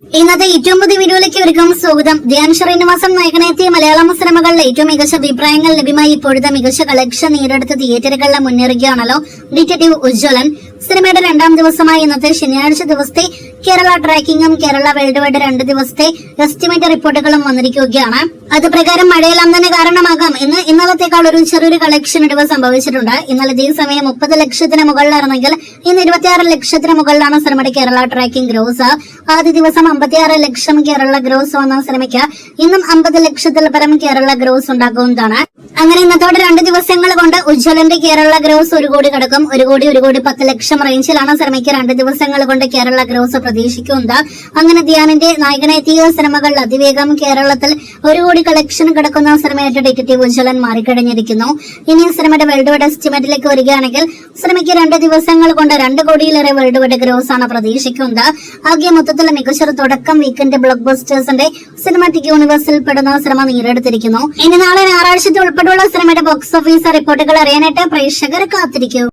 ഇന്നത്തെ ഏറ്റവും പുതിയ വീഡിയോയിലേക്ക് ഒരുക്കം സ്വാഗതം. ധ്യാൻ ശ്രീനിവാസൻ നായകനെത്തിയ മലയാളം സിനിമകളിലെ ഏറ്റവും മികച്ച അഭിപ്രായങ്ങൾ ലഭ്യമായി ഇപ്പോഴത്തെ മികച്ച കളക്ഷൻ നേടിയെടുത്ത തിയേറ്ററുകളിലെ മുന്നേറുകയാണല്ലോ ഡിറ്റക്റ്റീവ് ഉജ്ജ്വലൻ. സിനിമയുടെ രണ്ടാം ദിവസമായ ഇന്നത്തെ ശനിയാഴ്ച ദിവസത്തെ കേരള ട്രാക്കിംഗും കേരള വേൾഡ് വൈഡ് 2 ദിവസത്തെ എസ്റ്റിമേറ്റ് റിപ്പോർട്ടുകളും വന്നിരിക്കുകയാണ്. അത് പ്രകാരം മഴയെല്ലാം തന്നെ കാരണമാകാം എന്ന് ഇന്നലത്തേക്കാൾ ഒരു ചെറിയൊരു കളക്ഷൻ ഇടിവ് സംഭവിച്ചിട്ടുണ്ട്. ഇന്നലെ ഇതേ സമയം 30 ലക്ഷത്തിന് മുകളിലായിരുന്നെങ്കിൽ ഇന്ന് 26 ലക്ഷത്തിന് മുകളിലാണ് സിനിമയുടെ കേരള ട്രാക്കിംഗ് ഗ്രോസ്. ആദ്യ ദിവസം 56 ലക്ഷം കേരള ഗ്രോസ് വന്ന സിനിമയ്ക്ക് ഇന്നും 50 ലക്ഷത്തിൽ പരം കേരള ഗ്രോസ് ഉണ്ടാകുന്നതാണ്. അങ്ങനെ ഇന്നത്തോടെ 2 ദിവസങ്ങൾ കൊണ്ട് ഉജ്ജ്വലന്റെ കേരള ഗ്രോസ് 1 കോടി കടക്കും. 1 കോടി 10 ലക്ഷം റേഞ്ചിലാണ് സിനിമയ്ക്ക് 2 ദിവസങ്ങൾ കൊണ്ട് കേരള ഗ്രോസ് പ്രതീക്ഷിക്കുന്നത്. അങ്ങനെ ധ്യാനിന്റെ നായകനെത്തിയ സിനിമകൾ അതിവേഗം കേരളത്തിൽ 1 കോടി കളക്ഷൻ കിടക്കുന്ന സിനിമയായിട്ട് ഡിറ്റക്റ്റീവ് ഉജ്ജ്വലൻ മാറിക്കഴിഞ്ഞിരിക്കുന്നു. ഇനി സിനിമയുടെ വേൾഡ് വൈഡ് എസ്റ്റിമേറ്റിലേക്ക് വരികയാണെങ്കിൽ സിനിമയ്ക്ക് 2 ദിവസങ്ങൾ കൊണ്ട് 2 കോടിയിലേറെ വേൾഡ് വൈഡ് ഗ്രോസ് ആണ് പ്രതീക്ഷിക്കുന്നത്. ആകെ മൊത്തത്തിൽ മികച്ചൊരു തുടക്കം വീക്കെൻഡ് ബ്ലോക്ക് ബസ്റ്റേഴ്സിന്റെ സിനിമാറ്റിക് യൂണിവേഴ്സിൽ പെടുന്ന സിനിമ നേടിയെടുത്തിരിക്കുന്നു. ഇനി നാളെ ഞായറാഴ്ചത്തെ ഉൾപ്പെടെയുള്ള സിനിമയുടെ ബോക്സ് ഓഫീസ് റിപ്പോർട്ടുകൾ അറിയാനായിട്ട് പ്രേക്ഷകർ കാത്തിരിക്കൂ.